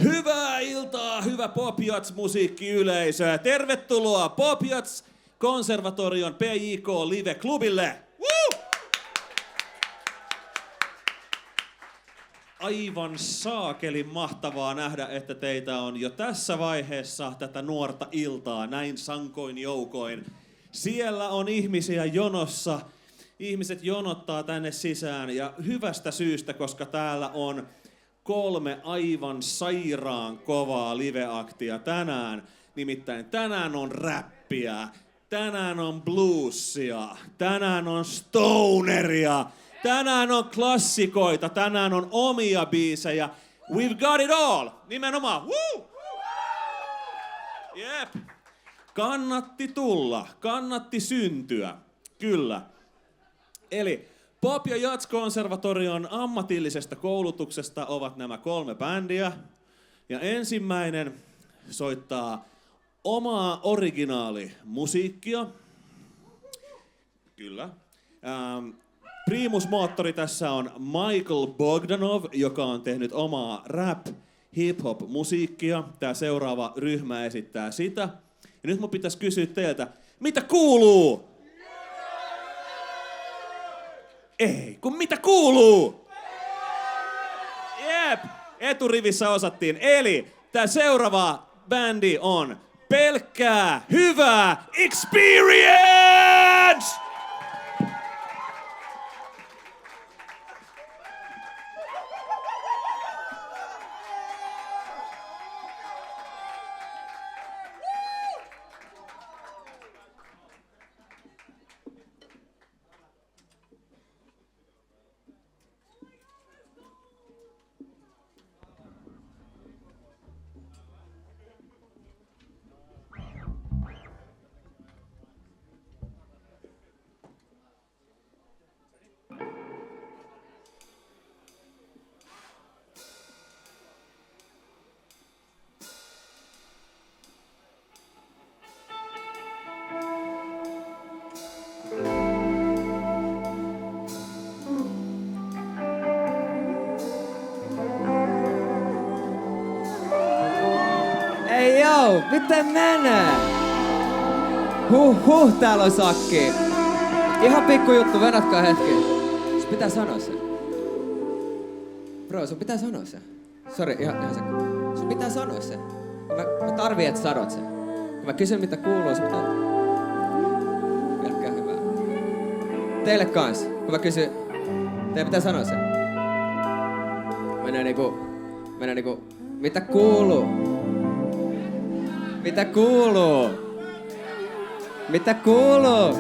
Hyvää iltaa, hyvä Pop Jats musiikkiyleisö. Tervetuloa Pop Jats konservatorion PJK Live-klubille. Woo! Aivan saakelin mahtavaa nähdä, että teitä on jo tässä vaiheessa tätä nuorta iltaa näin sankoin joukoin. Siellä on ihmisiä jonossa. Ihmiset jonottaa tänne sisään ja hyvästä syystä, koska täällä on 3 aivan sairaan kovaa live-aktia tänään. Nimittäin tänään on räppiä, tänään on bluesia, tänään on stoneria, tänään on klassikoita, tänään on omia biisejä. We've got it all! Nimenomaan. Woo! Jep. Kannatti tulla, kannatti syntyä. Kyllä. Eli Pop ja Jats-konservatorion ammatillisesta koulutuksesta ovat nämä 3 bändiä. Ja ensimmäinen soittaa omaa originaalimusiikkia. Kyllä. Primusmoottori tässä on Michael Bogdanov, joka on tehnyt omaa rap, hip-hop musiikkia. Tää seuraava ryhmä esittää sitä. Ja nyt mun pitäisi kysyä teiltä, mitä kuuluu? Ei, kun mitä kuuluu? Jep, eturivissä osattiin. Eli tää seuraava bändi on pelkkää hyvää experience! Ei joo, miten menee? Täällä on sakki. Ihan pikku juttu, venatkaa hetki. Sun pitää sanoa se. Bro, sun pitää sanoa se. Sori, ihan se. Sun pitää sanoa se. Mä tarviin, että sanot se. Kun mä kysyn mitä kuuluu, sun pitää... Pelkkää hyvää. Teille kans, kun mä kysyn... Teidän pitää sanoa se. Menee niinku... Mitä kuuluu? Mitä kuuluu? Mitä kuuluu?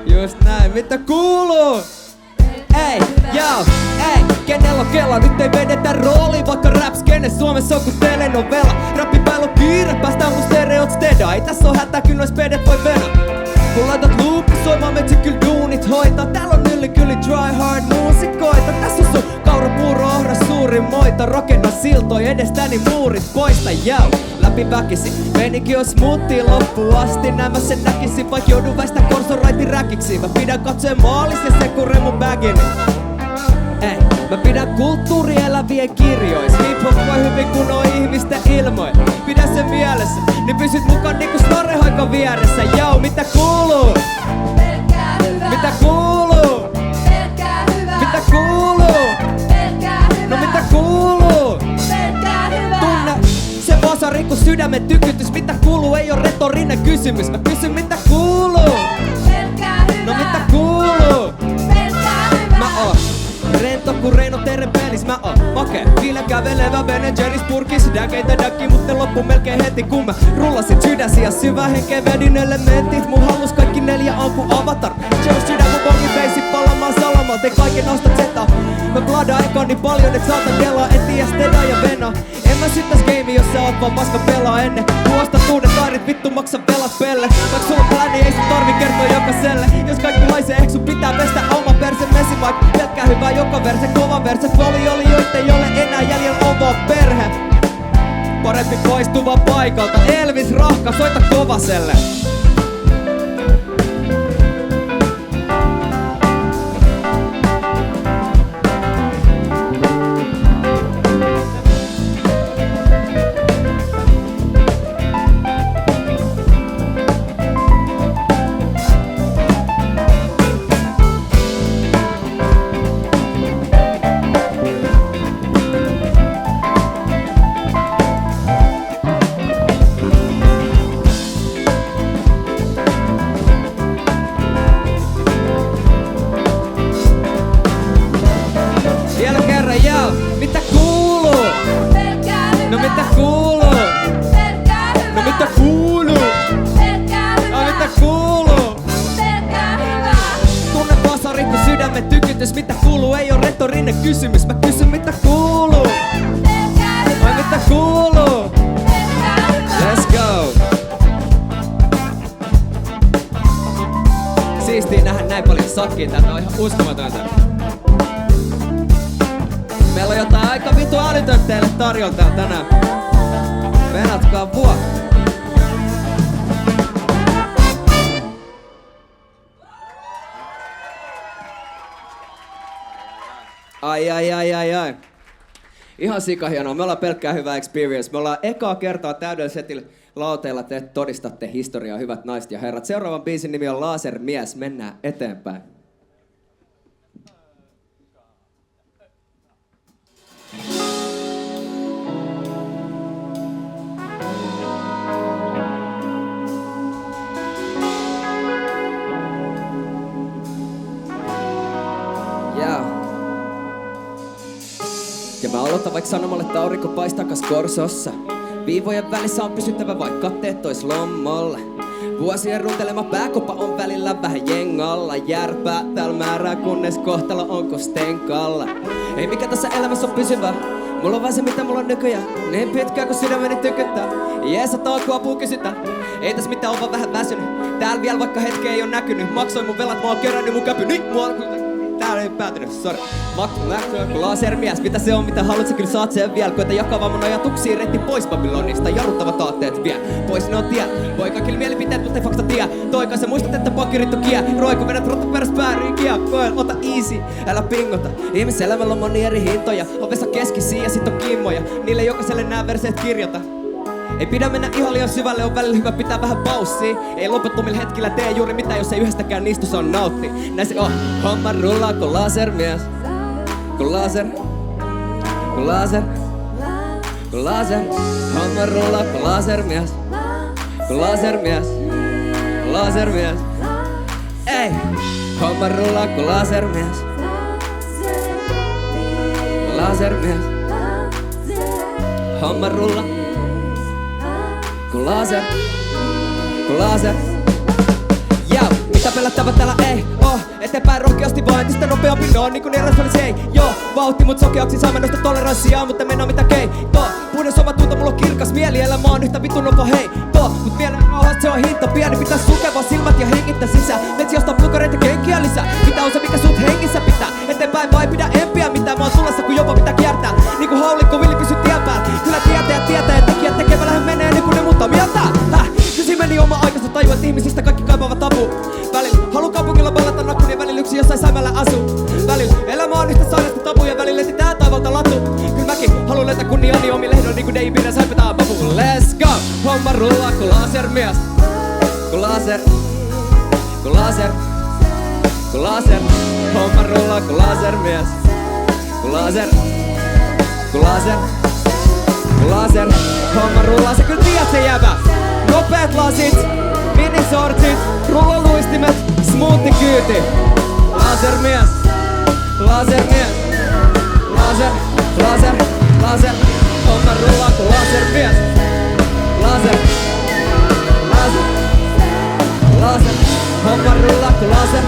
Just näin, mitä kuuluu? Ei, joo, ei, kenellä on kela? Nyt ei vedetä rooli, vaikka rap-skene Suomessa on ku telenovela. Rappi päällä on kiire, päästään mun stereot steda. Ei tässä oo hätää, kyllä nois pedet voi venä. Kun laitat luuppi soimaan, metsi kyl duunit hoitaa. Täällä on yli dry hard muusikoita. Tässä on sun kaurapuuro, ohra, suurin moita. Rakenna siltoi edestäni muurit poista, jau. Läpi väkisi, meininki on smoothie loppuun asti. Näin mä sen näkisin, vaik joudun väistä korsoraitin räkiksi. Mä pidän katsoen maalis ja sekureen mun bagini. Ei, mä pidän kulttuuri elävien kirjois. Hip-hop voi hyvin kun on ihmisten ilmoja. Pidä sen mielessä, niin pysyt mukaan niinku Snorre-hoikon vieressä. Jau, mitä kuuluu? Pelkkää hyvää. Mitä kuuluu? Pelkkää hyvää. Mitä kuuluu? Pelkkää hyvää. No mitä kuuluu? Pelkkää hyvää. Tunne se vasari kun sydämen tykytys. Mitä kuuluu ei oo retorinen kysymys. Mä kysyn mitä kuuluu? Pelkkää hyvää. No mitä kuuluu? Pelkkää hyvää. Mä oon rento ku Reino Terrepelis, mä oon makee. Viile kävelevä Ben & Jerry's purkis. Däkeitä däkki, mutten loppu melkein heti kun mä rullasin sydäsi ja syvä henkeä vedin elementit. Mun hallus kaikki 4 on ku Avatar. Joe sydän mun bongi feisi palamaan salamaan. Tein kaiken nostat zeta. Mä bladaan ekon niin paljon et saatan kelaa. En tiiä Steda ja Vena. En mä syttäs gamei jos sä oot vaan paska pelaa ennen. Tuosta tuudet tairit vittu maksa velat pelle. Vaik sulla pläni ei sit tarvi kertoa jokaselle. Jos kaikki laisee ehk sun pitää pestä oma perse mesi. Vaik pelkkää hyvää joka verse, kova verse. Oli joitten jolle enää jäljellä on vaan perhe. Parempi poistuva paikalta. Elvis Rahka, soita kovaselle. kysymys. Mä kysyn mitä kuuluu. Pelkää hyvää. Ai mitä kuuluu? Pelkää hyvää. Let's go! Siistii nähdä näin paljon sakkia, täältä on ihan uskomatonta. Meillä on jotain aika vitu älytöntä teille tarjoltaa tänään. Venatkaa vuo! Ai. Ihan sikahienoa. Me ollaan pelkkää hyvä experience. Me ollaan ekaa kertaa täydellä setillä lauteilla. Te todistatte historiaa, hyvät naiset ja herrat. Seuraavan biisin nimi on Lasermies. Mennään eteenpäin. Ja mä aloitan vaikka sanomalle, että aurinko paistaa kas Korsossa. Viivojen välissä on pysyttävä vaikka katteet tois lommolle. Vuosien runtelema pääkopa on välillä vähän jengalla. Järpää täällä määrää kunnes kohtalo on kostenkalla. Ei mikä tässä elämässä on pysyvä. Mulla on vaan se mitä mulla on nykyään. Niin pitkään kun sydämeni tykyttää. Jeesataan kun apua kysytään. Ei tässä mitään, on vaan vähän väsynyt. Täällä vielä vaikka hetki ei oo näkynyt. Maksoin mun velat, mä oon kerännyt mun käpy. Niin mua tää ei päätynyt, sori. Lasermies, mitä se on, mitä haluat, sä kyllä saat sen vielä. Koeta jakaa vaan mun ajatuksia, reitti pois Babylonista. Jarruttavat aatteet vie, pois ne on tie. Voi kaikille mielipiteet, mutta ei fakta tie. Toikaan sä muistat, että pakirit on kie. Roiku vedät rotta peräs pääryyn kiekkoil. Ota easy, älä pingota. Ihmiselämällä on moni eri hintoja. Ovessa keskisiä ja sit on kimmoja. Niille jokaiselle nää verseet kirjata. Ei pidä mennä ihan liian syvälle, on välillä hyvä pitää vähän paussia. Ei loputtomilla hetkillä tee juuri mitään, jos ei yhdestäkään niistä saa nautti. Näin se on, homma rullaa kun lasermies. Kun laser, kun laser, kun laser. Homma rullaa kun lasermies. Kun lasermies, kun lasermies. Ei, homma rullaa kun lasermies. Kun lasermies. Homma rullaa. Kun laser, kun laser. Jau, mitä pelättävä täällä ei oo. Eteenpäin rohkeasti vaan entistä nopeampi. No niin kuin eräs olisi ei. Joo, vauhti mut sokeaksi saamme nosta toleranssia. Mutta mennään mitä kei. Puhdas oma tunto, mulla on kirkas mieli. Elämä on yhtä vitun nopea hei. Mut mielen rauhasta se on hinta pieni. Pitäis sulkea vaan silmät ja hengittää sisään. Metsi ostaa plukareita kenkiä lisää. Mitä on se mikä sut hengissä pitää. Eteenpäin vai pidä empiä mitään. Mä oon tulossa kun jopa pitää kiertää. Niinku haulikko villi pysy tien päällä. Kyllä tietää ja tekijät tekevälähän menee niin kun ne muuttaa mieltä. Kysi meni oma aikansa tajua, että ihmisistä kaikki kaipaavat apua. Välillä halu kaupungilla ballata nakkuun ja välillä yksin jossain säimällä asuu. Välillä elämä on yhtä sairasta tabuja, välillä etsitään taivalta latu. Kyllä mäkin haluun löytää kunniani omille ehdoilla niinku Davidin saipetaan papu. Let's go! Homma rullaa kun lasermies. Kun laser, kun laser, kun laser. Homma rullaa kun lasermies. Kun laser, kun laser, kun laser. Homma rullaa, sä kyllä tiedät se jäbä. Nopeat lasit, minisortsit, rulloluistimet, smoothie-kyyti. Lasermies, lasermies, laser, laser, laser. Homma rullaa kun lasermies. Laser, laser, laser. Homma rullaa kun laser,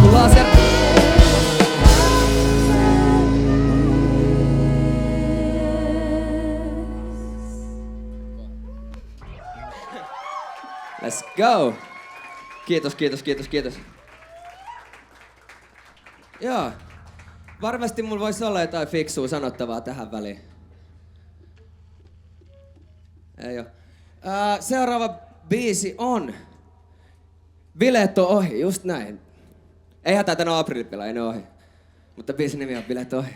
kun laser. Let's go! Kiitos. Joo. Varmasti mulla voisi olla jotain fiksua sanottavaa tähän väliin. Ei oo. Seuraava biisi on Bileet on ohi, just näin. Ei hätää, tän on aprillipila, ei ne ohi. Mutta biisin nimi on Bileet ohi.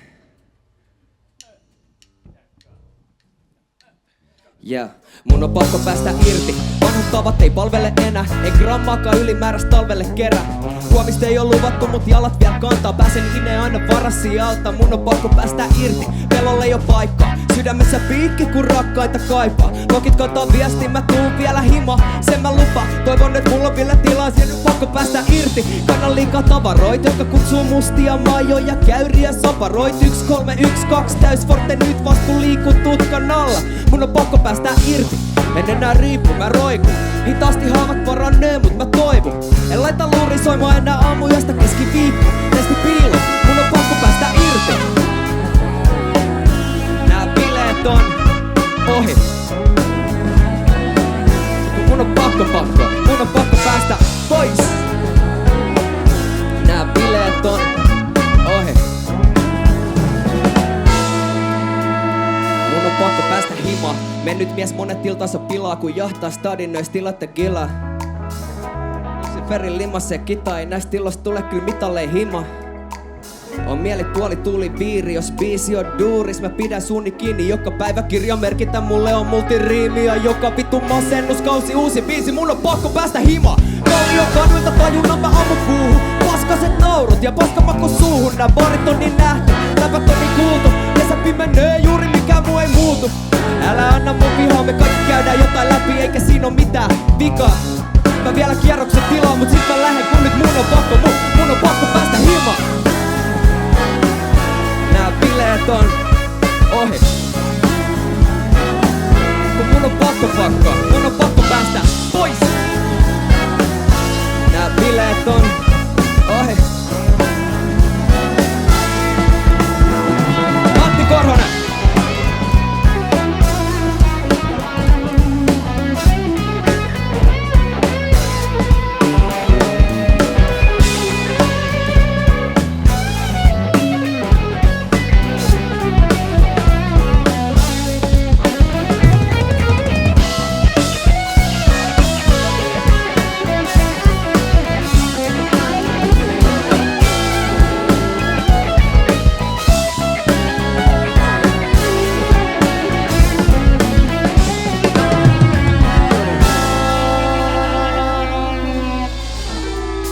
Yeah. Mun on pakko päästä irti. Vanhat tavat ei palvele enää. Ei grammaakaan ylimääräistä talvelle kerää. Huomista ei oo luvattu, mut jalat vielä kantaa. Pääsen ineen aina varassi alta. Mun on pakko päästä irti. Pelolle ei oo paikkaa. Sydämessä piikki kun rakkaita kaipaa. Lokit kantaa viestin, mä tuun vielä hima. Sen mä lupaan. Toivon et mulla on vielä tilaa. Siihen on pakko päästä irti. Kannan liikaa tavaroit, jotka kutsuu mustia maajoja. Käyriä saparoit. 1, 3, 1, 2 täysforte nyt vast kun liikut tutkan alla. Mun on pakko päästä irti. En enää riippu, mä roikun. Hitaasti haavat paranee, mut mä toivon. En laita luuri soimaan enää aamuyöstä keskiviikko. Testi piilo, mun on pakko päästä irti. irti. Nää bileet on ohi. Mun on pakko päästä pois. Nää bileet on ohi. Mun on pakko päästä himaan. Mennyt mies monet iltansa pilaa, kun jahtaa stadin nois tilatte gilaa. Luciferin limassa ja kita, ei näistä tiloista tule kyllä mitallei hima. On mielipuoli tuli viiri, jos biisi on duuris, mä pidän suunni kiinni. Joka päivä kirjamerkintä mulle on multiriimi. Ja joka vittu masennuskausi uusi biisi, mun on pakko päästä himaan. Kallion kaduilta tajunnan mä ammun puuhun. Paskaset naurut ja paskamakko suuhun. Nää barit on niin nähty, läpät on niin kuultu. Kesä pimenee, juuri mikään muu ei muutu. Älä anna mun vihaa, me kaikki käydään jotain läpi, eikä siinä oo mitään vikaa. Mä vielä kierroksen tilaa, mut sit mä lähden, kun nyt mun on pakko päästä himaan. Nää bileet on ohi. Kun mun on pakko päästä pois. Nää bileet on ohi. Matti Korhonen.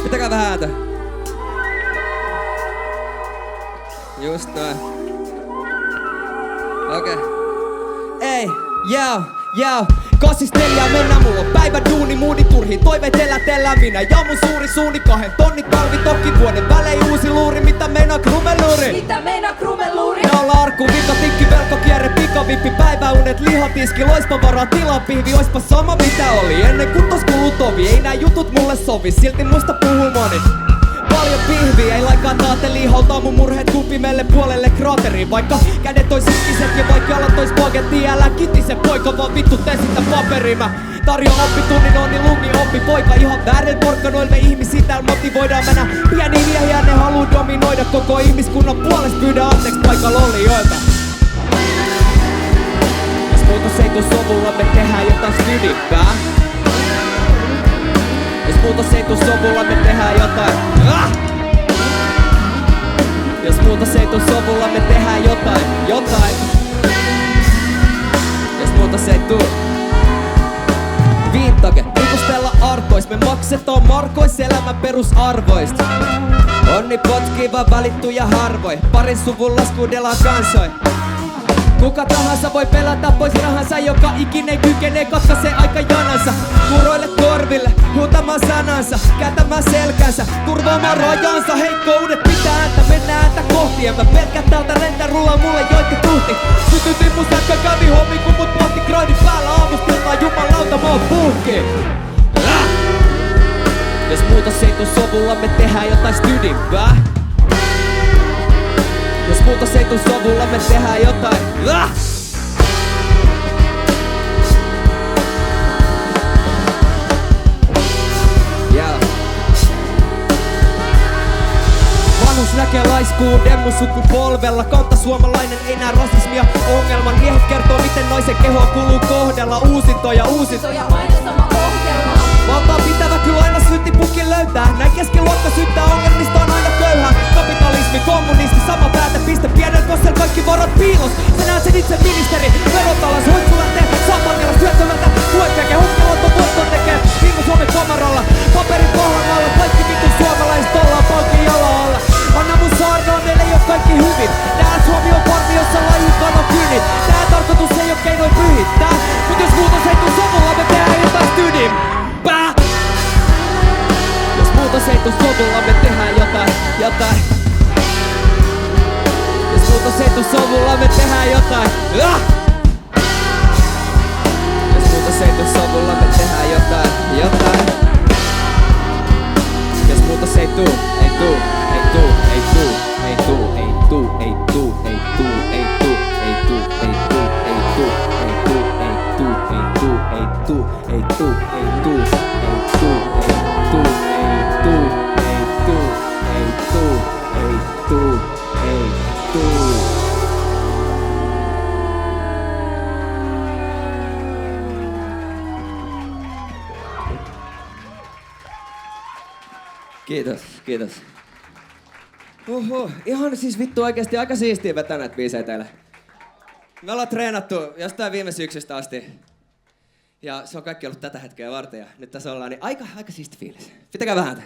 Pitäkää vähän ääntä. Just noin. Okei. Ei, joo. Kasistellaan mennään, mulla on päivä duuni, moodi turhiin, toiveet elätellään minä ja mun suuri suuni 2 tonnin talvi tokki vuoden välein uusi luuri, mitä meinaa krumeluuri? Mitä meinaa krumeluuri? Naula arkku, vika, tikki, velkokierre, pikavippi, päiväunet, lihatiski, loispa varaa, tilapihvi, oispa sama mitä oli ennen kuin tos kulut ovi, ei nää jutut mulle sovi, silti musta puhuu moni. Paljon pihviä, ei laikaa taateli, hautaa mun murheet kupimelle puolelle kraateriin. Vaikka kädet ois iskiset ja vaikka alat ois paketti, älä kitise poika, vaan vittu tee sitä paperiin. Mä tarjoan oppitunnin, onni lungi oppi poika. Ihan väärin porkkanoille me ihmisiä täällä motivoidaan. Mennä pieni miehiä, ne haluu dominoida koko ihmiskunnan puolesta. Pyydä anteeksi paikalla olijoilta. Jos muutos ei tuu sovulla, me tehdään jotain sydippää. Jos muutos ei tuu sovulla, me tehdään jotain. Jos muutos ei tuu sovulla, me tehdään jotain. Jos muutos ei tuu. Viittage, rikustella arkois. Me maksetaan markois elämän perusarvoista. Onni potkiva valittuja harvoin. Parin suvun laskuudellaan kansoin. Kuka tahansa voi pelata pois rahansa, joka ikinen kykenee katkaisee aika janansa. Kuroille korville, huutamaan sanansa, kääntämään selkänsä, turvaamaan rajansa. Heikkoudet pitää ääntä, mennään ääntä kohti. En mä pelkää täältä rentää, rullaa mulle joitti tuhti. Sytytin mun sätkä, kävi hommi kun mut pohti grindin päällä aamustiltaan. Jumalauta mä oon puhki. Jos muutos ei tuu sovulla, me tehdään jotain stydimpää. Jos muutos ei tuu sovulla, me tehdään jotain. Vanhus näkee laiskuuden mun sukupolvella. Kantasuomalainen ei näe rasismia ongelman. Miehet kertoo miten naisen kehoa kuluu kohdella. Uusintoja. Aina sama ohjelma. Valtaa pitävä kyllä aina syntipukki löytää. Näin keskiluokka syyttää ongelmista on aina köyhä. Kapitalismi, kommunismi, sama päätepiste. Pienellä kossel kaikki varat piilos. Sä näet sen itse ministeri. Verotalas, hoitsu lähtee. Saapanialas työttömältä. Tuet tekee, hukkalatto voitton tekee. Viime Suomen komarolla. Paperin pohjalla. Kaikki vittu suomalaiset ollaan palkin alla. Anna mun saarnaa, meillä ei oo kaikki hyvin. Tää Suomi on parvi, jossa lajikano kiinni. Tää tarkoitus ei oo keinoin pyhittää. Mut jos muutos ei tuu sovulla, me tehdään jotain stydimpää. Jos muutos ei tuu sovulla, me tehdään jotain. Jos muutos ei tuu sovulla, me tehdään jotain. Jos muutos ei tuu sovulla, me tehdään jotain. Jos muutos ei tuu. Kiitos, kiitos. Ihan siis vittu oikeesti aika siistiä vetää näitä biisejä teille. Me ollaan treenattu jostain viime syksystä asti. Ja se on kaikki ollut tätä hetkeä varten ja nyt tässä ollaan, niin aika siisti fiilis. Pitäkää vähän te.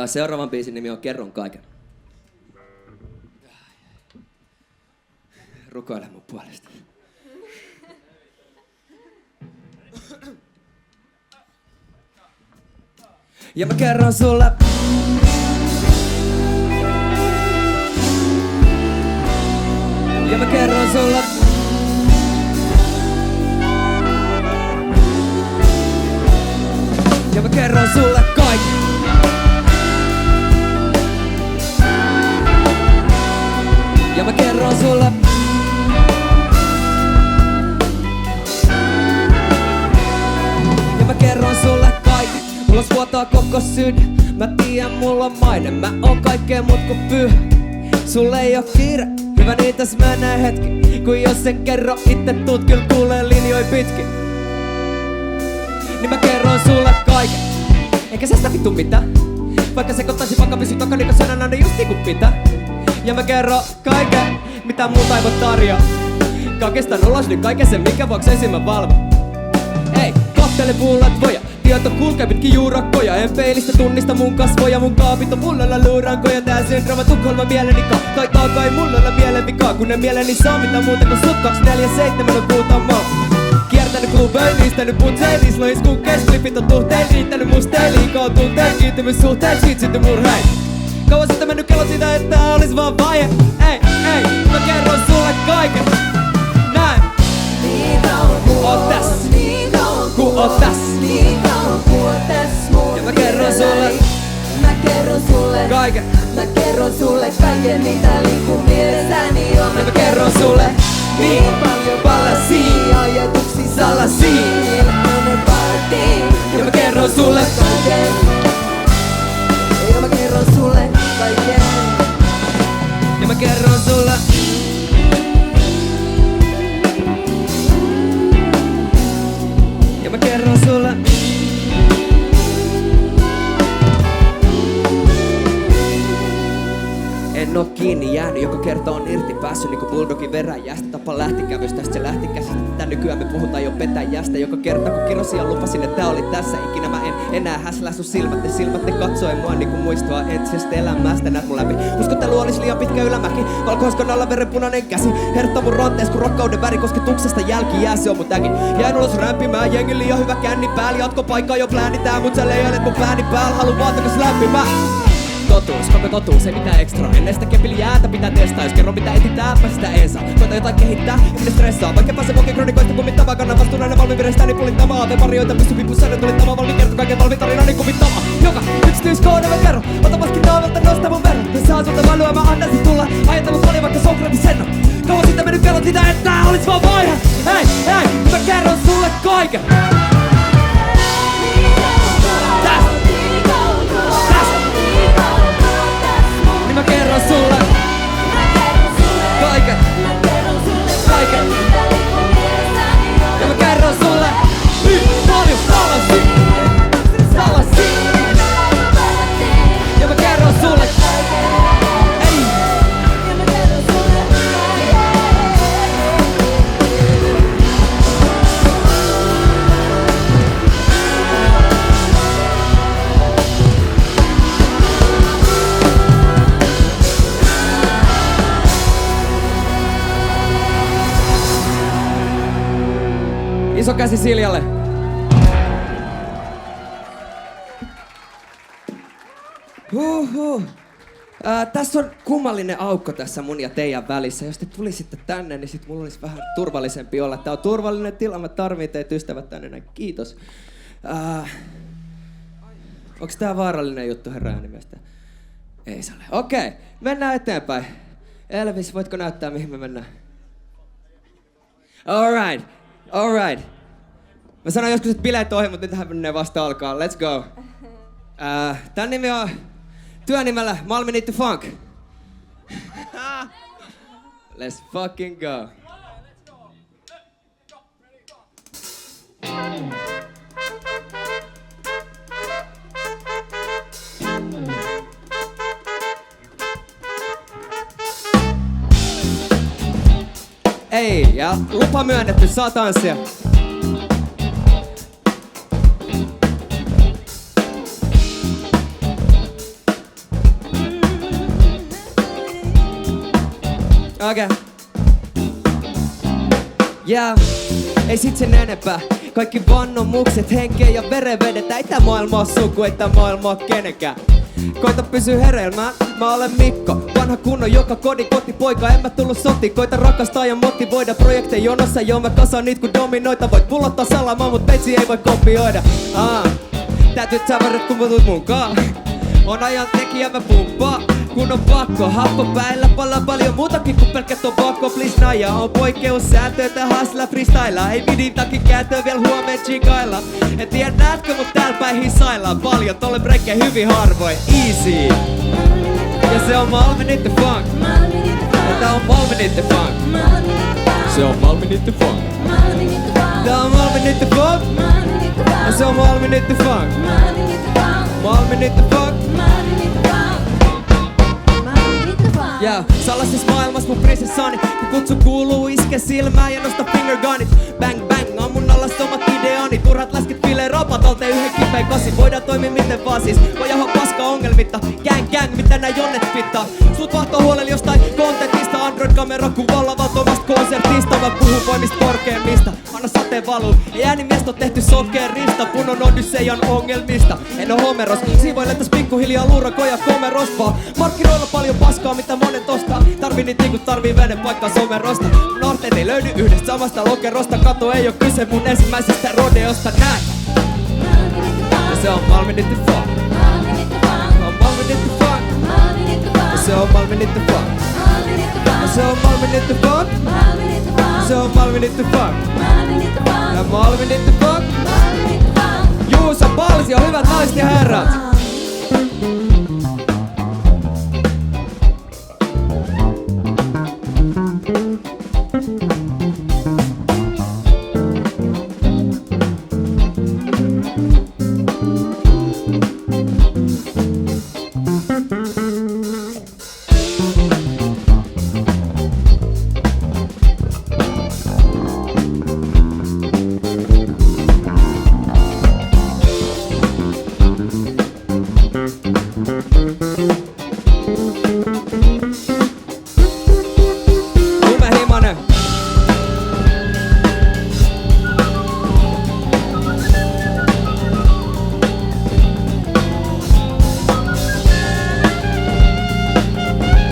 Seuraavan biisin nimi on Kerron kaiken. Rukoile mun puolesta. Ja mä kerron sulle. Ja mä kerron sulle. Ja mä kerron sulle kaiken. Ja mä kerron sulle. Ja mä kerron sulle kaiken. Mulla vuotaa koko sydän. Mä tiedän mulla on maine. Mä oon kaikkea mut ku pyhä. Sulle ei oo kiire. Hyvä niin täs menee hetki. Kun jos en kerro itse tuut kyl kuulee linjoi pitkin. Niin mä kerron sulle kaiken. Eikä sä sitä vittu mitään. Vaikka sekoittaisi vaikka pysy takani, kun sanan aina just niinku pitää. Ja mä kerron kaiken, mitä muuta ei voi tarjoa. Kaikestaan ulos nyt kaiken sen, mikä vuoksi ensin mä valvon. Ei, kohtele pullat voja. Tieto kulkee pitkin juurakkoja. En peilistä tunnista mun kasvoja. Mun kaapit on mullalla luurankoja. Tää syndrooma Tukholma mieleni taitaa kai mullalla mielen vikaa. Kun ne mieleni saa mitä muuta kun sut 247 on kuutamaa. Kiertänyt klubein, niistänyt putein. Niis lois kun kesklipit on tuhtein. Riittänyt mustein liikaa tuntein. Kiintymys suhteen, siitä synty murhein. Kauan sitten mennyt kello siitä, että olis vaan vaihe. Ei, mä kerron sulle kaiken. Näin. Niin kauan ku Oot täs. Niin kauan Ku oot täs. Niin kauan ku oot täs mun Ja mä kerron sulle. Mä kerron sulle Kaiken. Mä kerron sulle kaiken mitä liikkuu mielessäni on. Ja mä kerron sulle. Niin paljon palasia. ajatuksia Salasia. Ilmanen partiin. Ja mä kerron sulle. Kaiken. Ja mä kerron sulle kaiken. Ja mä kerron sulle. Ja mä kerron sulle. En oo kiinni jäänyt, joka kerta on irti päässyt niinku bulldogin veräjästä. Tapa lähtikävystä, se lähti käsistä. Tää nykyään me puhutaan jo petäjästä. Joka kerta kun kirosia lupasin, että tää oli tässä. Ikinä mä en enää häslää sun silmät ne katsoi mua niinku muistoa entisestä elämästä. Näet mun läpi. Uskotelu olis liian pitkä ylämäki. Valkoiskon alla verenpunainen käsi. Hertta mun rantees kun rakkauden väri kosketuksesta jälki jää, se on mun äkin. Jäin ulos rämpimään, jengi liian hyvä känni päällä. Jatko paikkaa jo pläänitään, mut sä leijailet mun plääni päällä. Haluun vaan takas lämpimään. Totuus, koko totuus, ei mitään ekstra. Ennen sitä kepili jäätä pitää testaa. Jos kerron mitä etitään, mä sitä en saa. Koita jotain kehittää, ja minne stressaa. Vaikka pääse kokeen kronikoista kumittavaa. Kannan vastuunainen valmiin verestäni pulittamaa. Teen varjoita, pysty vipussäännön tulittamaan. Valmiin kertoo kaiken valmiin tarinani kuvittamaan. Joka yksityiskohde mä kerron. Ota maskin naamalta, nosta mun verran. Jos saa sulta valua, mä annan sit tulla. Ajatellut paljon vaikka Sokratisenno. Kauan sitten mennyt kellot sitä, että tää olis vaan vaihe. Hei, mä kerron sulle kaiken. Niin mä kerron sulle. Kaiken. Kaiken. Ja mä kerron sulle. Niin paljon salasia. Ja mä kerron sulle. Ei. Iso käsi Siljalle. Tässä on kummallinen aukko tässä mun ja teidän välissä. Jos te tulisitte tänne, niin sit mulla olisi vähän turvallisempi olla. Tää on turvallinen tila, mä tarviin teitä ystävät tänne näin. Kiitos. Onks tää vaarallinen juttu herra äänimestä? Ei se ole. Okei, mennään eteenpäin. Elvis, voitko näyttää mihin me mennään? Alright. Mä sanoin joskus, että bileet ohi, mutta nythän menee vasta alkaa. Let's go. Tän nimi on työnimellä Malmi Need to Funk. Let's fucking go. Ei, ja lupa myönnetty, saa tanssia. Okei. Yeah. Ei sit sen enempää. Kaikki vannomukset, henkeä ja veren vedetään. Ei tää maailma oo suku, ei tää maailma oo kenenkään. Koita pysyä hereillä, mä olen Mikko. Vanha kunnon joka kodin kotipoika, en mä tullu sotiin. Koita rakastaa ja motivoida projekteja jonossa. Joo mä kasaan niit kun dominoita. Voit pullottaa salamaa, mut peitsi ei voi kopioida. Täytyy sävärät kun tuut munkaan. On ajan tekijä, mä pumppaa. Kun on pakko, happo päällä paljon muutakin kuin pelkkä tobacco. Please naija, on poikkeussääntö, että haslaa freestylaa. Ei vidin takin kääntöä vielä huomeen chikailla. En tiedä näetkö, mut täällä päin hisaillaan paljon. Tolle brekkejä hyvin harvoin, easy. Ja se on Malmin It The Funk. Ja tää on Malmin It The Funk. Se on Malmin It The Funk. Tää on Malmin It The Funk. Ja se on Malmin It The Funk. Malmin It The Funk. Yeah. Salaisessa maailmas mun prinsessani, kun kutsu kuuluu iske silmään ja nosta fingergunit. Bang bang, on mun alas omat ideani. Turhat läskit filee ropat alteen yhden kipein kasi. Voidaan toimia miten vaan siis, voi jaha paska ongelmitta. Gang gang, mitä nää jonnet pittaa. Sut vahtoo huolella jostain kontentista. Android-kamera kuvalla vaan tomasta konsertista. Mä puhun voimista korkeammista, anna sateen valuu. Ei äänimiestä oo tehty sokerista. Punon Odysseian ongelmista. En oo homeros, siivoille täs pikkuhiljaa luurakoja komerosta vaan. Markkinoilla paljon paskaa mitä monet ostaa. Tarvii niit niinku tarvii veden paikkaa somerosta. Nuorten ei löydy yhdestä samasta lokerosta. Kato ei oo kyse mun ensimmäisestä rodeosta. Näin! Ja se on Malmin It The Funk. Se on Malmin It The Funk. Ja se on Malmin It The Funk. Ja se on Malmin It The Funk. Se on Malmin It The Funk. Ja Malmin It The Funk. Juuso Palsio, hyvät naiset ja herrat!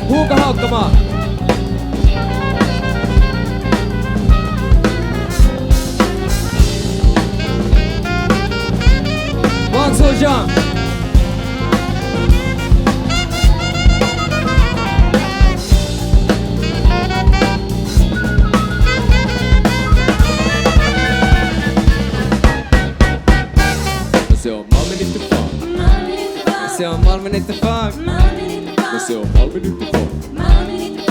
Huuka haukkamaa! One, two, jump! Se on Malmin It The Funk. Se on Malmin It The Funk. Ja se on Malmin It The Funk.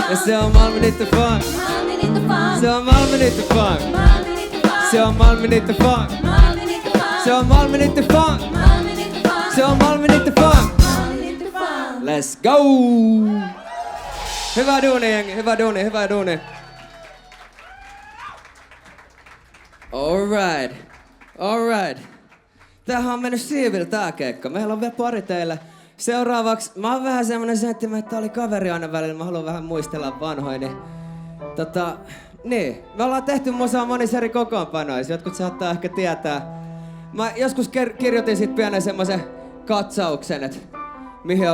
Ja se on Malmin It The Funk. Se on Malmin It The Funk. Se on Malmin It The Funk. Se on Malmin It The Funk. Se on Malmin It The Funk. Let's go! Hyvä duuni jengi, hyvä duuni, hyvä duuni. Alright, alright. Tämähän on mennyt siivillä tää keikka. Meillä on vielä pari teille. Seuraavaksi, mä oon vähän semmonen sentimentaalinen kaveri aina välillä, mä haluan vähän muistella vanhoja, niin, me ollaan tehty musaa monissa eri kokoonpanoissa, jotkut saattaa ehkä tietää. Mä joskus kirjoitin sit pienen semmosen katsauksen, että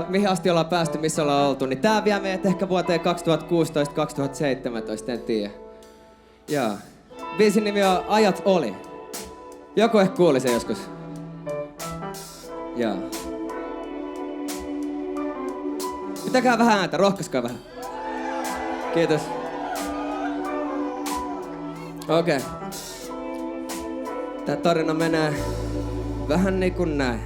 mihin asti ollaan päästy, missä ollaan oltu, niin tää vie meidät ehkä vuoteen 2016-2017, en tiedä. Joo. Biisin nimi on Ajat oli. Joku ehkä kuuli sen joskus. Joo. Pitäkää vähän ääntä, rohkaiskaa vähän. Kiitos. Okei. Tää tarina menee vähän niinku näin.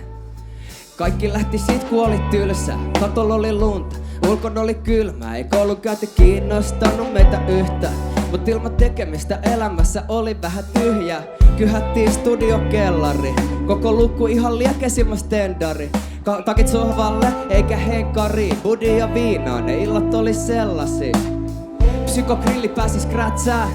Kaikki lähti sit kun olit tylsää. Katolla oli lunta, ulkona oli kylmää. Ei koulunkäynti kiinnostanut meitä yhtään. Mut ilman tekemistä elämässä oli vähän tyhjää. Kyhättiin studiokellari. Koko luku ihan liekesimmas tendari. Takit sohvalle eikä henkari. Budi ja viinaa, ne illat oli sellaisia. Kysykö grilli pääsis krätsää?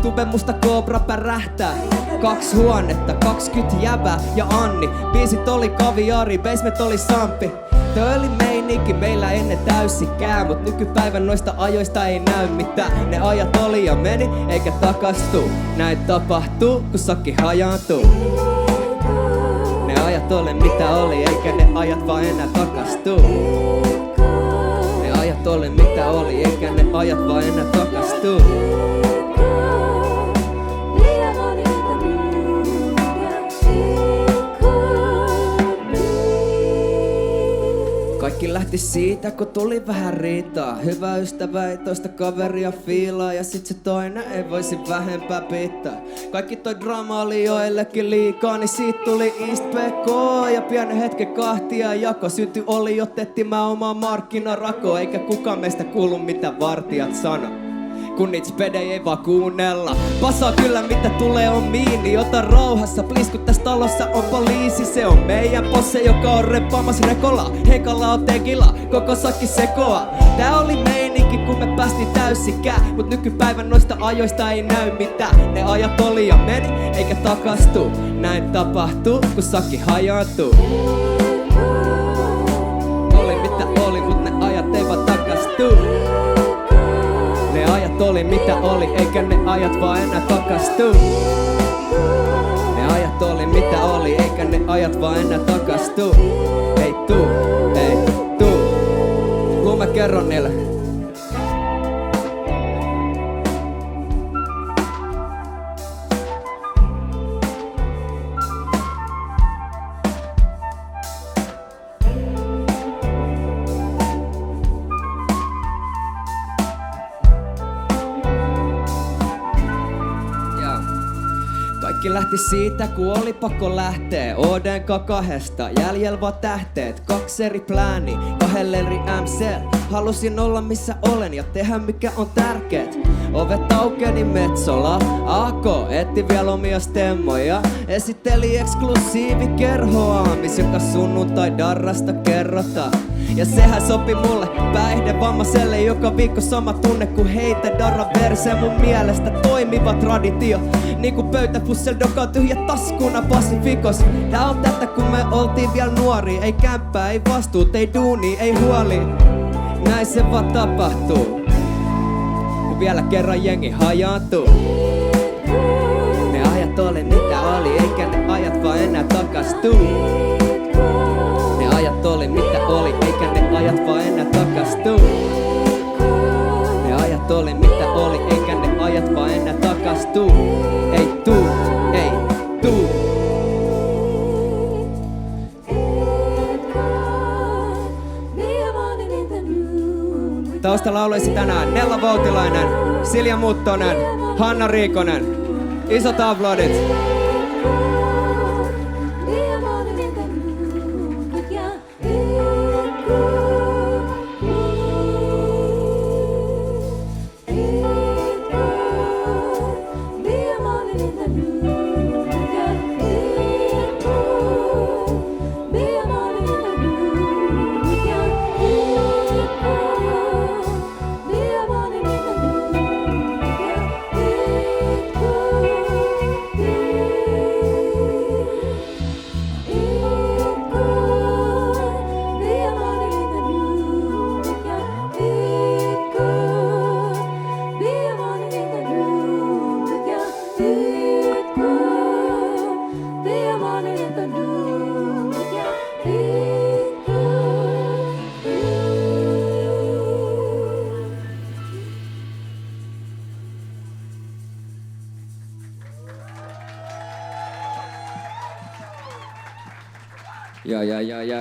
Tube musta kobra pärähtää. 2 huonetta, 20 jäbää ja Anni. Biisit oli kaviari, basement oli samppi. Toi oli meininki meillä ennen täysikää, mut nykypäivän noista ajoista ei näy mitään. Ne ajat oli ja meni, eikä takastu. Näin tapahtuu, kun sakki hajaantuu. Ne ajat ole mitä oli, eikä ne ajat vaan enää takastuu. Ne ajat ole mitä oli, eikä ne ajat vaan enää takastuu. Kaikki lähti siitä, kun tuli vähän riitaa. Hyvä ystävä ei toista kaveria fiilaa, ja sit se toinen ei voisi vähempää pitää. Kaikki toi drama oli joillekin liikaa, niin siitä tuli East PK. Ja pienen hetken kahtia jako synty oli, otettiin mä omaa markkinarakoa. Eikä kukaan meistä kuulu mitä vartijat sano, kun niitä spedei ei vaan kuunnella. Pasaa kyllä mitä tulee on miini, ota rauhassa please, kun tässä talossa on poliisi. Se on meidän posse, joka on reppaamassa rekolla. Heikalla on tekila, koko sakki sekoa. Tää oli meininki kun me päästiin täysikää, mut nykypäivän noista ajoista ei näy mitään. Ne ajat oli ja meni, eikä takastu. Näin tapahtuu, kun sakki hajaantuu. Oli mitä oli, mut ne ajat ei vaan takastu. Ne ajat oli mitä oli, eikä ne ajat vaan enää takastu. Ne ajat oli mitä oli, eikä ne ajat vaan enää takastu. Ei tuu, ei tuu. Kun mä kerron niille. Kaikki lähti siitä, kun oli pakko lähteä. Odenka 2, jäljellä vaan tähteet. 2 eri plääni, 2 eri MC. Halusin olla missä olen ja tehdä mikä on tärkeet. Ovet aukeni Metsola, AK etti vielä omia stemmoja. Esitteli eksklusiivi kerhoaamis, joka sunnuntai darrasta kerrotaan. Ja sehän sopi mulle päihdevammaiselle, joka viikko sama tunne kuin heitä darra verse. Mun mielestä toimiva traditio, niinku pöytäpussel dokaa tyhjä taskuna Pasifikos. Tää on tätä kun me oltiin vielä nuoria. Ei kämppää, ei vastuut, ei duuni, ei huoli. Näin se vaan tapahtuu. Ja vielä kerran jengi hajaantuu. Ne ajat oli mitä oli, eikä ne ajat vaan enää takastuu. Ne ajat oli mitä oli, eikä ne ajat vaan enää takastuu. Ne ajat oli mitä oli, eikä ne ajat vaan enää takastuu. Ei tuu, ei tuu. Taustalla olisi tänään Nella Voutilainen, Silja Muttonen, Hanna Riikonen. Isot aplodit.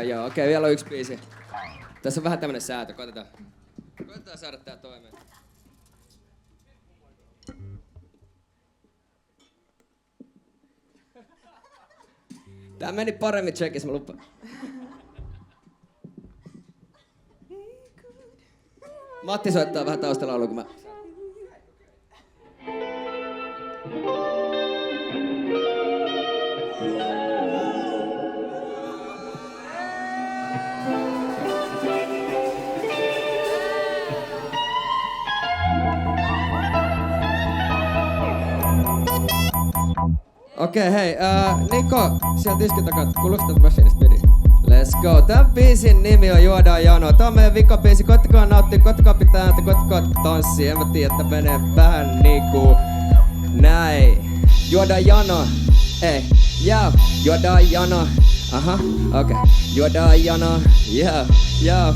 Joo. Okei, vielä on yksi biisi. Tässä on vähän tämmönen säätö, koitetaan saada tää toimeen. Tää meni paremmin tsekissä, mä lupaan. Matti soittaa vähän taustalaulua, kun mä... Okei, hei, Niko, sieltä tiskin takaa, kuuluuko tältä Machinista pidi? Let's go. Tän biisin nimi on Juodaan jano. Tää on meidän vikabiisi. Koittakaa nauttia, koittakaa pitää ääntä, koittakaa tanssia. En mä tiedä, että menee vähän niinku näin. Juodaan jano. Ei, joo. Juodaan jano. Aha, okei. Juodaan jano. Joo.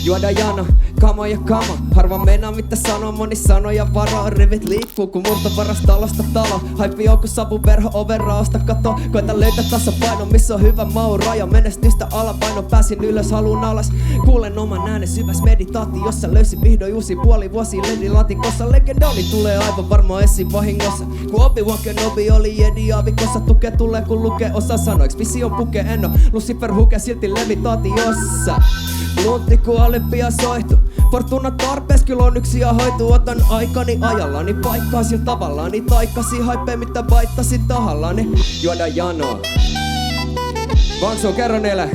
Juodaan jano, kamo ja kamo. Harva meinaa mitä sanoo, moni sanoja varo. Rivit liikkuu kun murtovaras talosta talo. Haippi joku savuverho oven raosta kato. Koita löytää tasapaino, missä on hyvä maun raja. Menestystä alapaino, pääsin ylös, haluun alas. Kuulen oman äänen syväs meditaati, jossa löysin vihdoin uusi puoli vuosi ledinlatikossa. Legendoli tulee aivan varmaan esiin vahingossa. Kun Obi-Wan Kenobi oli jedi aavikossa. Tukee tulee kun lukee osa sanoiksi. Visio puke en oo Lucifer huke silti levitaatiossa. Luntti kun alippia soihtu. Fortuna tarpees kyllä on yksi ja hoitu. Otan aikani ajallani paikkaa sillä tavallaani. Taikkasi haippee mitä vaittasi tahallani. Juodaan janoa. Vanksu kerro niille.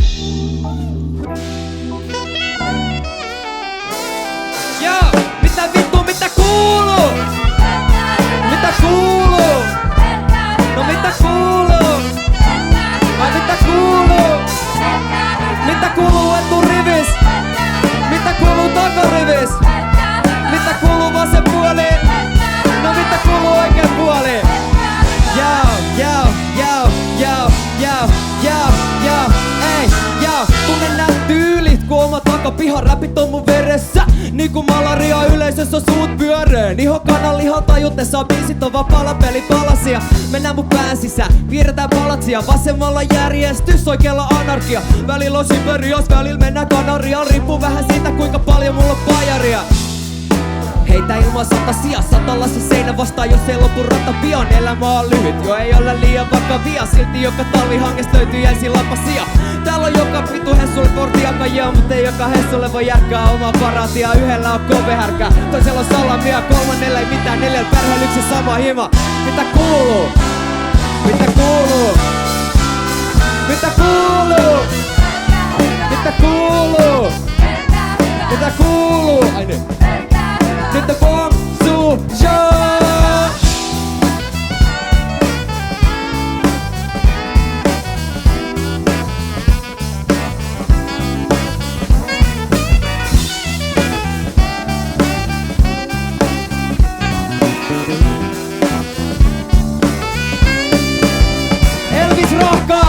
Joo! Mitä vittu mitä kuuluu? Mitä kuuluu? No mitä kuuluu? Ai mitä kuuluu? Mitä kuuluu eturivis? Mitä kuuluu takarivis? Mitä kuuluu vasen puoli? No mitä kuuluu oikein puoli? Ei, tunnen nää tyylit kun oma takapihan räpit on mun veressä. Niinku malaria yleisössä suut pyöreen. Iho kanan lihan tajutessa biisit on vapaalla pelipalasia. Mennään mun pään sisään, piirretään palatsia. Vasemmalla järjestys, oikealla anarkia. Välillä on Siberias, välillä mennään Kanariaan. Riippuu vähän siitä kuinka paljon mulla on pajaria. Heitä ilman satasia, satalassa seinä vastaan, jos ei lopu rata pian. Elämä on lyhyt, jo ei ole liian vakavia. Silti joka talvi hangesta löytyy ensin lapasia. Täällä on joka vitu hessulle portiakajia, mut ei joka hessulle voi järkkää omaa paraatia. Yhdellä on kovehärkää, toisella on salamia. Kolmannella ei mitään, neljällä perheellä yksi sama hima. Mitä kuuluu? Mitä kuuluu? Mitä kuuluu? Mitä kuuluu? Mitä kuuluu? Ai niin. Nyt the Vanksu Show! Elvis Rohka!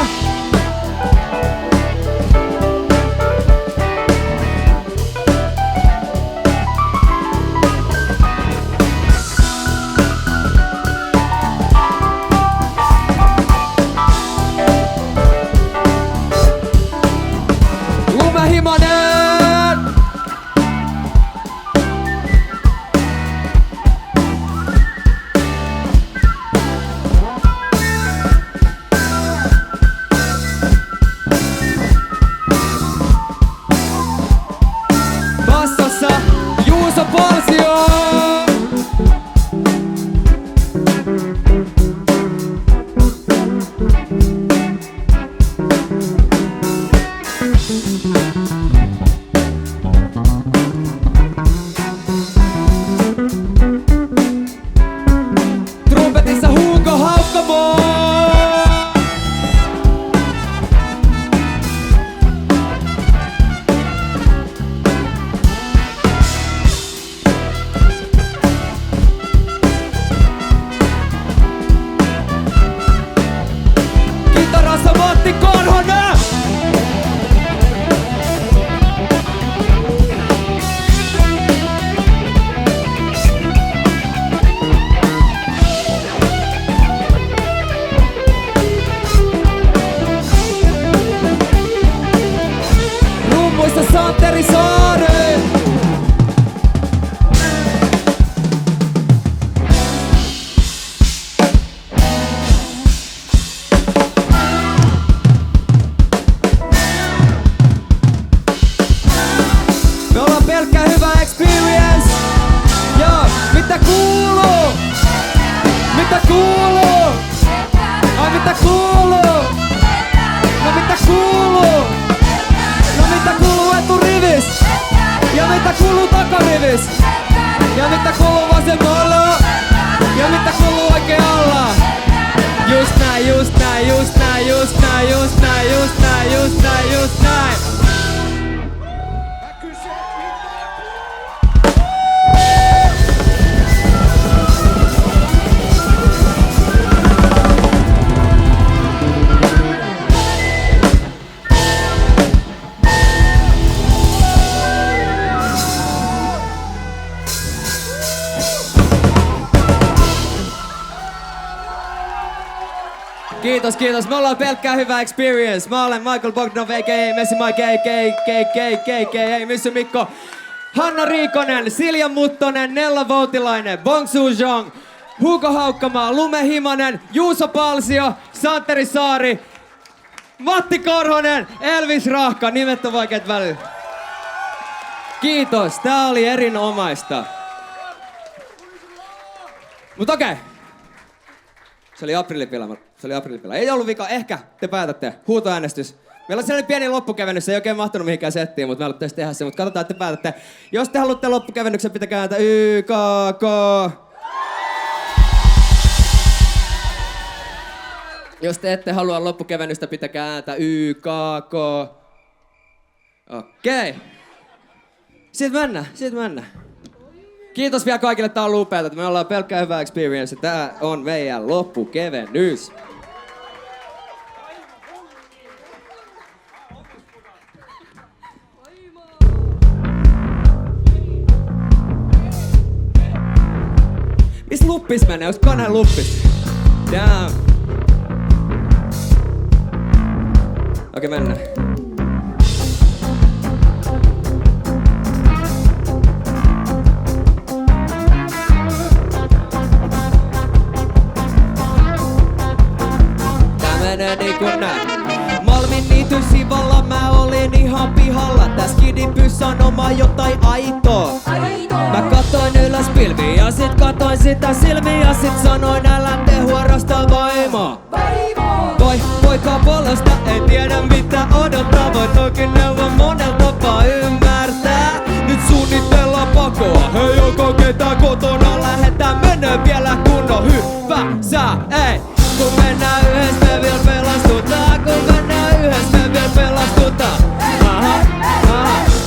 Himanen! Bassossa Juuso Palsio! Trumpetissa Hugo Haukkamo! Kitarassa Matti Korhonen! Rummuissa Santeri Saari! Me ollaan pelkkä hyvä experience! Joo, mitä kuuluu? Mitä kuuluu? Ai mitä kuuluu? No mitä kuuluu? No mitä kuuluu eturivis? Ja mitä kuuluu takarivis? Ja mitä kuuluu vasemmalla? Ja mitä kuuluu oikein Kiitos, kiitos. Me ollaan pelkkää hyvä experience. Mä olen Michael Bogdanov, a.k.a. Messi Mike, a.k.a. Missy Mikko. Hanna Riikonen, Silja Muttonen, Nella Voutilainen, Bongsu Jong, Hugo Haukkamaa, Lume Himanen, Juuso Palsio, Santeri Saari, Matti Korhonen, Elvis Rahka, nimet on vaikeat välillä. Kiitos, tää oli erinomaista. Mut okei. Se oli aprillipila. Ei ollut vika, ehkä te päätätte. Huutoäänestys. Meillä on sellainen pieni loppukevennys, se ei oikein mahtunut mihinkään settiin, mutta me haluttaisiin tehdä se. Mutta katsotaan, että te päätätte. Jos te haluatte loppukevennyksen, pitäkää ääntä YKK. Jos te ette halua loppukevennystä, pitäkää ääntä YKK. Okei. Sitten mennään. Kiitos vielä kaikille, tää on ollut upeata. Me ollaan pelkkää hyvä experience. Tää on meidän loppukevennys. Missä luppis menee? Ois koneen luppis? Damn. Okei, mennään. Menee niinku näin. Malmin niityn sivulla mä olin ihan pihalla. Täs kidipyssä on oma jotain aitoa. Mä katsoin ylös pilviin ja sit katsoin sitä silmiin ja sit sanoin älä tee huorasta vaimoa. Poika polosta ei tiedä mitä odottaa. Voit toki neuvoa monella tapaa ymmärtää. Nyt suunnitellaan pakoa. Hei onko ketään kotona lähetään menee vielä kunnon hyvä sää ei. Kun mennään yhdessä me vielä pelastutaan. Kun mennään yhdessä me vielä pelastutaan.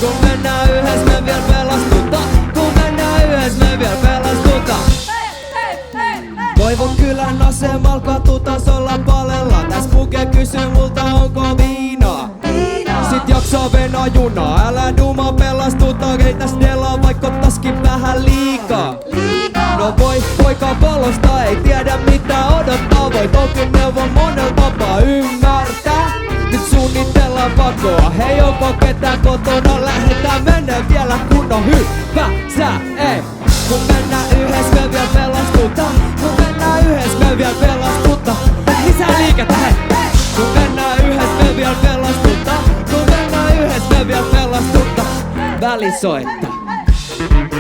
Kun mennään yhdessä me vielä pelastutaan. Kun mennään yhdessä me vielä pelastutaan. Toivon kylän asemalla katutasolla palella. Täs puke kysyy multa onko viinaa. Sit jaksaa venaa junaa. Älä duma pelastutaan. Ei täs delaa vaikka ottaskin vähän liikaa. No poika polosta ei tiedä mitä odottaa. Voi toki neuvoa monella tapaa ymmärtää. Nyt suunnitellaan pakoa. Hei onko ketään kotona lähetään menee vielä kunnon hyvä sää ei. Kun mennään yhdessä me vielä pelastutaan. Kun mennään yhdessä me vielä pelastutaan. Lisää liikettä hei. Kun mennään yhdessä me vielä pelastutaan. Kun mennään yhdessä me vielä pelastutaan. Välisoittaa.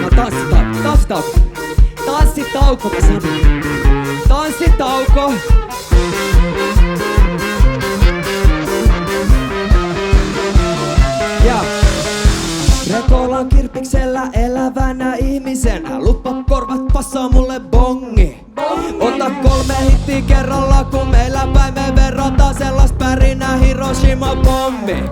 No tanssitauko. Tanssitauko mä sanon. Tanssitauko. Ja Rekolan kirpiksellä elävänä ihmisenä. Luppa korvat passaa mulle bongi. Ota 3 hittiä kerralla kun meillä päin me verrataan sellaista pärinää Hiroshima pommi.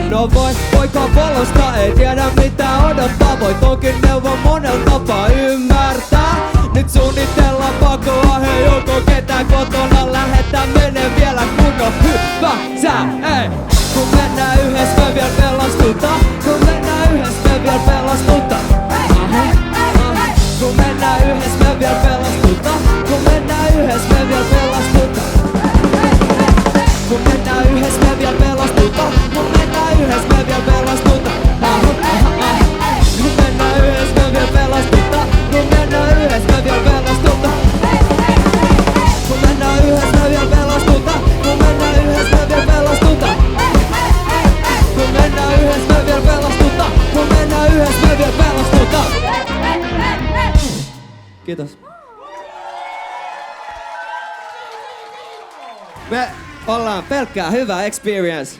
No poika polosta ei tiedä mitä odottaa. Voi toki neuvoa monella tapaa ymmärtää. Nyt suunnitellaan pakoa. Hei onko ketään kotona lähetään menee vielä kunnon hyvä sää ei. Kun mennään yhdessä me vielä pelastutaan. Kun mennään yhdessä me vielä pelastutaan. Kun mennään yhdessä me vielä pelastutaan. Kun mennään yhdessä me vielä pelastutaan. Kun mennään yhdessä me vielä pelastutaan. Kun mennään yhdessä me vielä pelastutaan. Kun mennään yhdessä me vielä pelastutaan. Kun mennään yhdessä me vielä pelastutaan. Kun mennään yhdessä me vielä pelastutaan. Kun mennään yhdessä me vielä pelastutaan. Kun mennään yhdessä me vielä pelastutaan. Kun mennään yhdessä me vielä pelastutaan. Kiitos. Me ollaan pelkkää hyvä experience.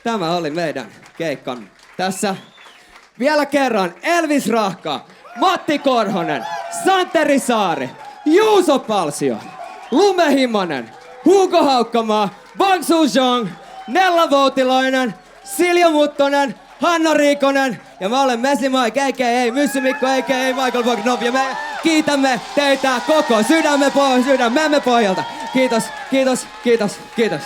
Tämä oli meidän keikkan tässä. Vielä kerran Elvis Rahka, Matti Korhonen, Santeri Saari, Juuso Palsio, Lume Himanen, Hugo Haukkamaa, Bongsu Jong, Nella Voutilainen, Silja Muttonen, Hanna Riikonen ja mä olen Messi Mike, a.k.a. Missy Mikko, a.k.a. Michael Bogdanov ja me kiitämme teitä koko sydämemme pohjalta. Kiitos, kiitos, kiitos, kiitos.